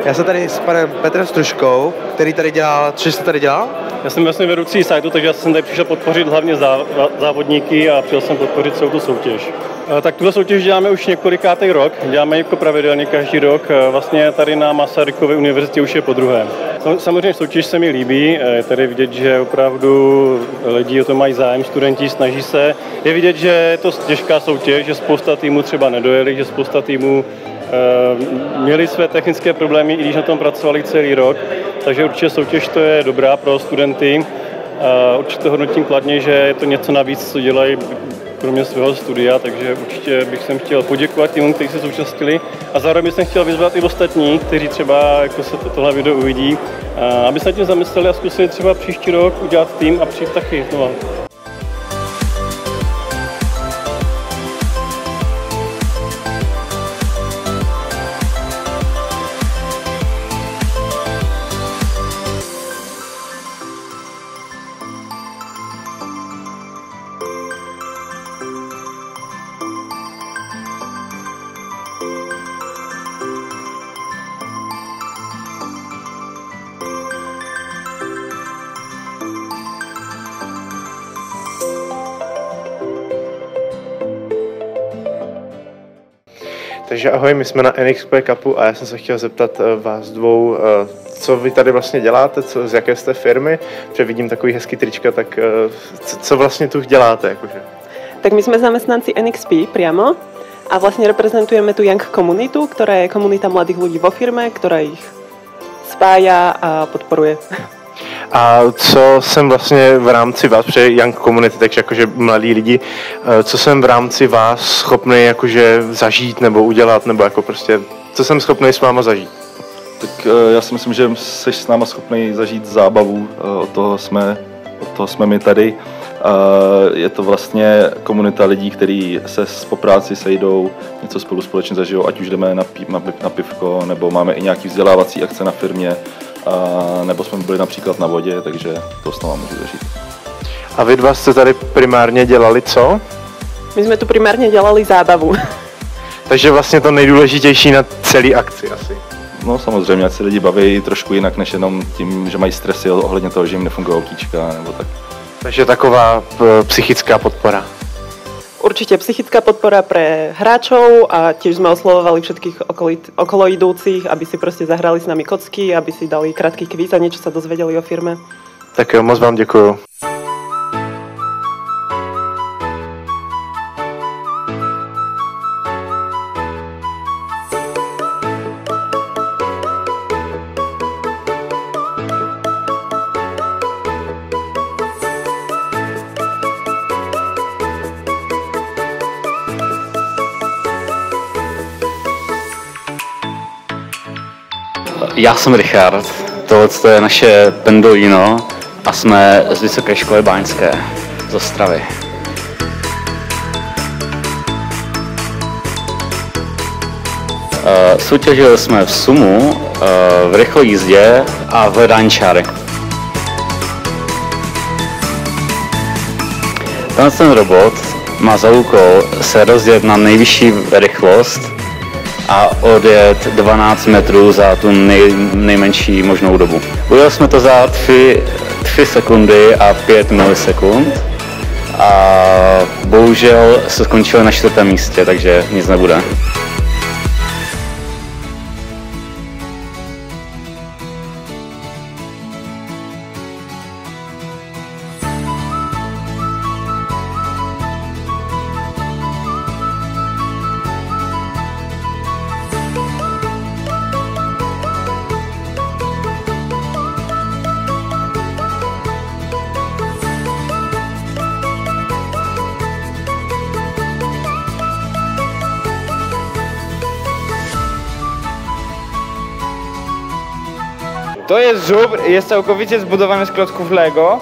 Já jsem tady s panem Petrem Stružkou, který tady dělal, co jste tady dělal? Já jsem vlastně vedoucí sajtu, takže já jsem tady přišel podpořit hlavně závodníky a přišel jsem podpořit celou tu soutěž. Tak tuto soutěž děláme už několikátý rok, děláme jako pravidelně každý rok, vlastně tady na Masarykově univerzitě už je podruhé. Samozřejmě soutěž se mi líbí, je tady vidět, že opravdu lidi o to mají zájem, studenti snaží se. Je vidět, že je to těžká soutěž, že spousta týmů třeba nedojeli, že spousta týmů měli své technické problémy, i když na tom pracovali celý rok, takže určitě soutěž to je dobrá pro studenty. Určitě hodnotím kladně, že je to něco navíc, co dělají kromě svého studia, takže určitě bych sem chtěl poděkovat týmům, kteří se zúčastnili a zároveň bych chtěl vyzvat i ostatní, kteří třeba jako se tohle video uvidí, aby se nad tím zamysleli a zkusili třeba příští rok udělat tým a přijít taky znova. Takže ahoj, my jsme na NXP Cupu a já jsem se chtěl zeptat vás dvou, co vy tady vlastně děláte, z jaké jste firmy, protože vidím takový hezký trička, tak co vlastně tu děláte? Jakože? Tak my sme zamestnanci NXP priamo a vlastne reprezentujeme tu Young komunitu, ktorá je komunita mladých ľudí vo firme, ktorá ich spája a podporuje. A co jsem vlastně v rámci vás, protože Young Community, takže jakože mladí lidi, co jsem v rámci vás schopný jakože zažít nebo udělat, nebo jako prostě, co jsem schopný s váma zažít? Tak já si myslím, že jsi s náma schopný zažít zábavu, od toho jsme my tady. Je to vlastně komunita lidí, kteří se po práci sejdou, něco spolu společně zažijou, ať už jdeme na pivko, nebo máme i nějaký vzdělávací akce na firmě, nebo jsme byli například na vodě, takže to s náma můžu zažít. A vy dva jste tady primárně dělali co? My jsme tu primárně dělali zábavu. Takže vlastně to nejdůležitější na celé akci asi. No samozřejmě, ať se lidi baví trošku jinak, než jenom tím, že mají stresy ohledně toho, že jim nefungují okéčka nebo tak. Takže taková psychická podpora. Určite psychická podpora pre hráčov a tiež sme oslovovali všetkých okolo idúcich, aby si proste zahrali s nami kocky, aby si dali krátky kvíz a niečo sa dozvedeli o firme. Tak jo, moc vám děkuju. Já jsem Richard, tohle je naše Pendolino a jsme z Vysoké školy báňské z Ostravy. Soutěžili jsme v sumu, v rychlé jízdě a v hledání čáry. Ten robot má za úkol se rozjet na nejvyšší rychlost a odjet 12 metrů za tu nejmenší možnou dobu. Udělali jsme to za 3 sekundy a 5 milisekund a bohužel se skončili na 4. místě, takže nic nebude. To jest żubr, jest całkowicie zbudowany z klocków Lego.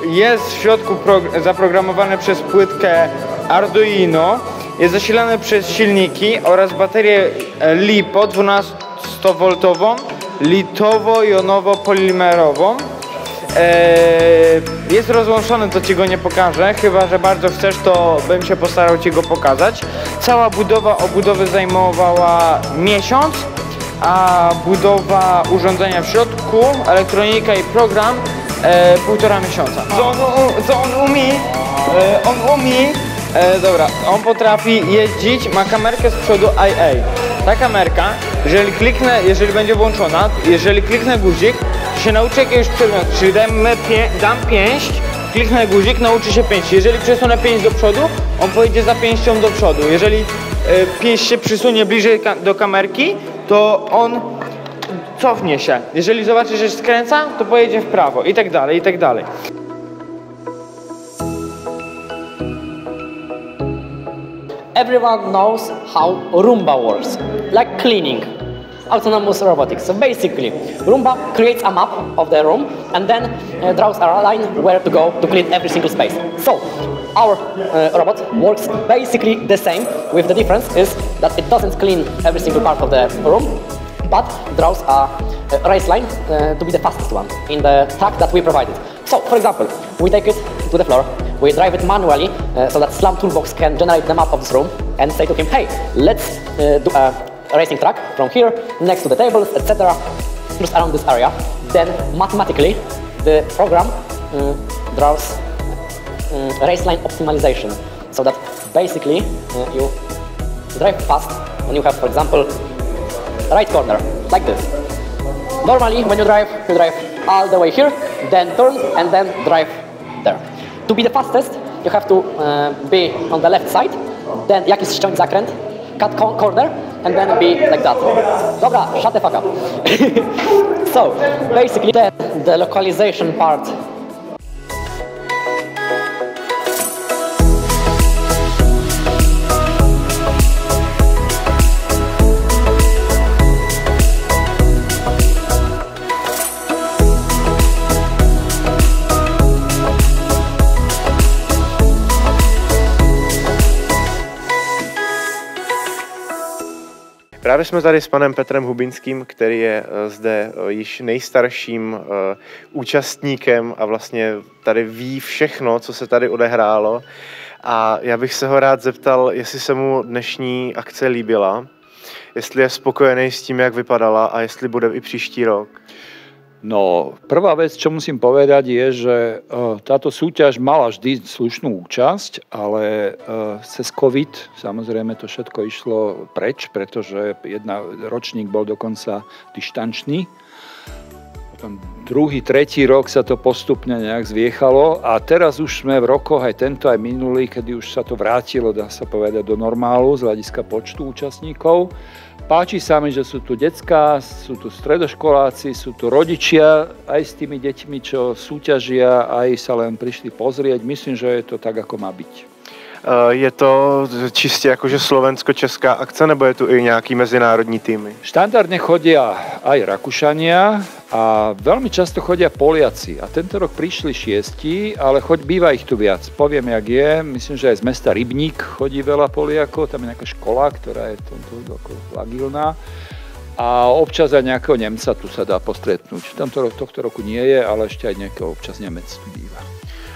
Jest w środku zaprogramowany przez płytkę Arduino. Jest zasilany przez silniki oraz baterię LiPo 12V litowo-jonowo-polimerową. jest rozłączony, to ci go nie pokażę, chyba że bardzo chcesz, to bym się postarał ci go pokazać. Cała budowa obudowy zajmowała miesiąc, a budowa urządzenia w środku, elektronika i program 1,5 miesiąca. Co on umie, dobra, on potrafi jeździć, ma kamerkę z przodu IA. Ta kamerka, jeżeli będzie włączona, jeżeli kliknę guzik, to się nauczy jakiegoś przedmiotu, czyli dam pięść, kliknę guzik, nauczy się pięść. Jeżeli przesunę pięść do przodu, on pojedzie za pięścią do przodu. Jeżeli pięść się przysunie bliżej do kamerki, to on cofnie się. Jeżeli zobaczy, że skręca, to pojedzie w prawo i tak dalej, i tak dalej. Everyone knows how Roomba works, like cleaning, autonomous robotics. So basically, Roomba creates a map of the room and then draws a line where to go to clean every single space. So our robot works basically the same, with the difference is that it doesn't clean every single part of the room, but draws a race line to be the fastest one in the track that we provided. So, for example, we take it to the floor, we drive it manually so that Slam Toolbox can generate the map of this room and say to him, hey, let's do a racing track from here, next to the tables, etc., just around this area. Then, mathematically, the program draws race line optimization, so that basically you drive fast when you have, for example, right corner, like this. Normally, when you drive all the way here, then turn and then drive there. To be the fastest, you have to be on the left side, then jakiś ściąć zakręt, cut corner, and then be like that. Dobra, shut the fuck up. So, basically, the localization part. Právě jsme tady s panem Petrem Hubinským, který je zde již nejstarším účastníkem a vlastně tady ví všechno, co se tady odehrálo. A já bych se ho rád zeptal, jestli se mu dnešní akce líbila, jestli je spokojený s tím, jak vypadala a jestli bude i příští rok. No, prvá vec, čo musím povedať, je, že táto súťaž mala vždy slušnú účasť, ale cez COVID samozrejme to všetko išlo preč, pretože ročník bol dokonca dištančný. Potom druhý, tretí rok sa to postupne nejak zviechalo a teraz už sme v rokoch, aj tento, aj minulý, kedy už sa to vrátilo, dá sa povedať, do normálu z hľadiska počtu účastníkov. Páči sa mi, že sú tu decká, sú tu stredoškoláci, sú tu rodičia aj s tými deťmi, čo súťažia, aj sa len prišli pozrieť. Myslím, že je to tak, ako má byť. Je to čistě jakože slovensko-česká akce, nebo je tu i nějaký mezinárodní týmy? Štandardne chodia aj Rakúšania a veľmi často chodia Poliaci. A tento rok prišli 6, ale býva ich tu viac. Poviem, jak je. Myslím, že aj z mesta Rybník chodí veľa Poliakov. Tam je nejaká škola, ktorá je agilná. A občas aj nejakého Nemca tu sa dá postretnúť. Tohto roku nie je, ale ešte aj nejakého občas Nemec tu býva.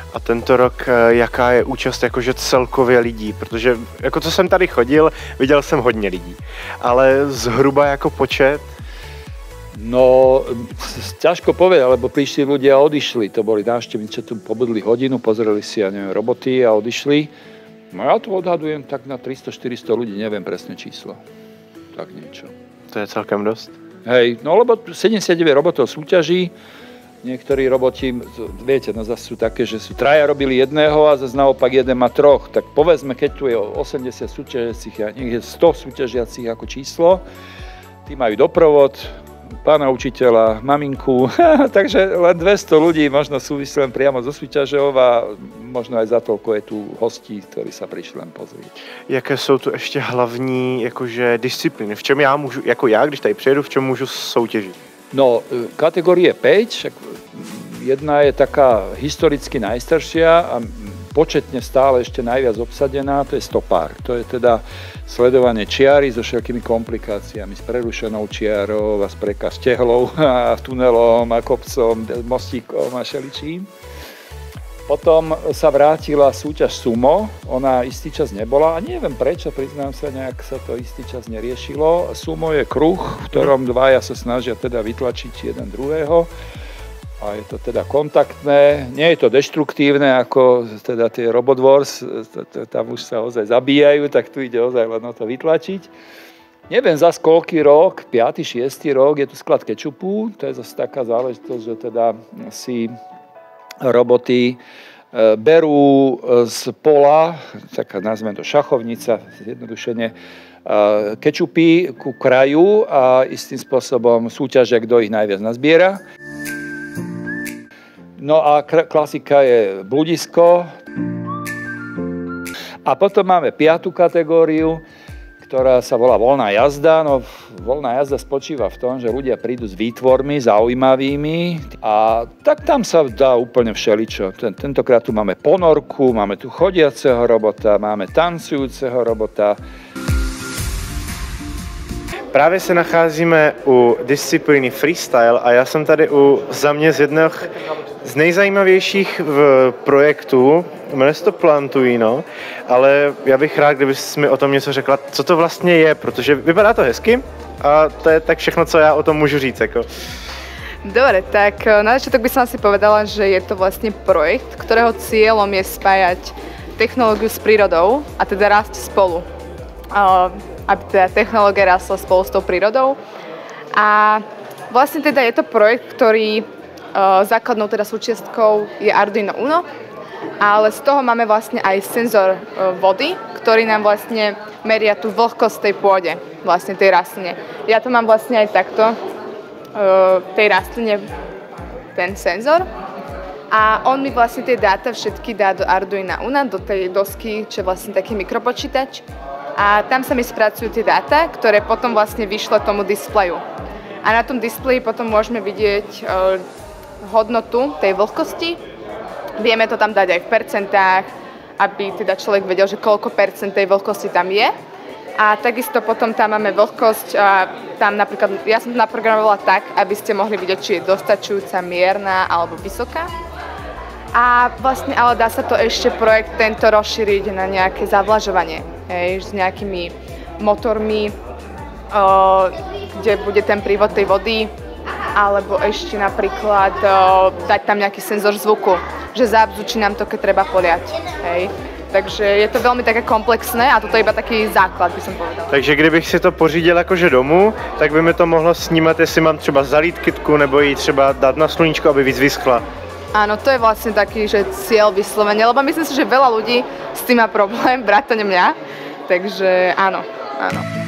A tento rok, jaká je účast jakože celkově lidí? Protože jako co jsem tady chodil, viděl jsem hodně lidí. Ale zhruba jako počet? No, ťažko povedať, lebo prišli ľudia a odišli. To boli návštevníci, čo tu pobudli hodinu, pozreli si, ja neviem, roboty a odišli. No ja to odhadujem tak na 300-400 ľudí, neviem presne číslo. Tak niečo. To je celkem dost. Hej, no lebo 79 robotov súťaží. Niektorí roboti, viete, no zase sú také, že sú traja robili jedného a zase naopak jeden má troch. Tak povedzme, keď tu je 80 súťažiacich a niekde 100 súťažiacich ako číslo, tí majú doprovod, pána učiteľa, maminku, takže len 200 ľudí možno súvisí len priamo so súťažou a možno aj za toľko je tu hostí, ktorí sa prišli len pozrieť. Jaké jsou tu ještě hlavní jakože disciplíny? V čem já můžu, jako já, když tady přijedu, v čem můžu soutěžit? No, kategórie 5, jedna je taká historicky najstaršia a početne stále ešte najviac obsadená, to je stopár. To je teda sledovanie čiary so všetkými komplikáciami, s prerušenou čiarou a s prekáž tehlou a tunelom a kopcom, mostíkom a šeličím. Potom sa vrátila súťaž sumo, ona istý čas nebola a neviem prečo, priznám sa, nejak sa to istý čas neriešilo. Sumo je kruh, v ktorom dvaja sa snažia teda vytlačiť jeden druhého a je to teda kontaktné, nie je to deštruktívne ako teda tie Robot Wars, tam už sa ozaj zabíjajú, tak tu ide ozaj len o to vytlačiť. Neviem zas koľký rok, 5., 6. rok, je tu sklad kečupu, to je zase taká záležitosť, že teda si roboty berú z pola, taká nazvem to šachovnica, zjednodušene, kečupy ku kraju a istým spôsobom súťažia, kto ich najviac nazbiera. No a klasika je bludisko. A potom máme 5. kategóriu, ktorá sa volá voľná jazda. No, voľná jazda spočíva v tom, že ľudia prídu s výtvormi zaujímavými a tak tam sa dá úplne všeličo. Tentokrát tu máme ponorku, máme tu chodiaceho robota, máme tancujúceho robota. Právě se nacházíme u disciplíny freestyle a já jsem tady za mě z jednoho z nejzajímavějších projektů, jmenuje se to Plantuino, ale já bych rád, kdybys mi o tom něco řekla, co to vlastně je, protože vypadá to hezky a to je tak všechno, co já o tom můžu říct. Jako. Dobre, tak na začiatok by som si povedala, že je to vlastne projekt, ktorého cieľom je spájať technológiu s prírodou a teda rásť spolu. Aby teda technológia rásla spolu s tou prírodou. A vlastne teda je to projekt, ktorý základnou teda súčiastkou je Arduino Uno, ale z toho máme vlastne aj senzor vody, ktorý nám vlastne meria tú vlhkosť tej pôde, vlastne tej rastline. Ja to mám vlastne aj takto, tej rastline ten senzor a on mi vlastne tie dáta všetky dá do Arduina Uno, do tej dosky, čo je vlastne taký mikropočítač a tam sa mi spracujú tie dáta, ktoré potom vlastne vyšle tomu displeju. A na tom displeji potom môžeme vidieť hodnotu tej vlhkosti. Vieme to tam dať aj v percentách, aby teda človek vedel, že koľko percent tej vlhkosti tam je. A takisto potom tam máme vlhkosť a tam napríklad, ja som to naprogramovala tak, aby ste mohli vidieť, či je dostačujúca, mierna alebo vysoká. A vlastne, ale dá sa to ešte projekt tento rozšíriť na nejaké zavlažovanie, s nejakými motormi, kde bude ten prívod tej vody, alebo ešte napríklad dať tam nejaký senzor zvuku, že zabzučí nám to, keď treba poliať. Takže je to veľmi také komplexné a toto je iba taký základ, by som povedala. Takže kdybych si to pořídil jakože domů, tak by mi to mohlo snímat, jestli mám třeba zalít kytku nebo ji třeba dát na sluníčko, aby víc vyschla. Áno, to je vlastne taký, že cieľ vyslovene, lebo myslím si, že veľa ľudí s tým má problém, vrátane mňa, takže áno, áno.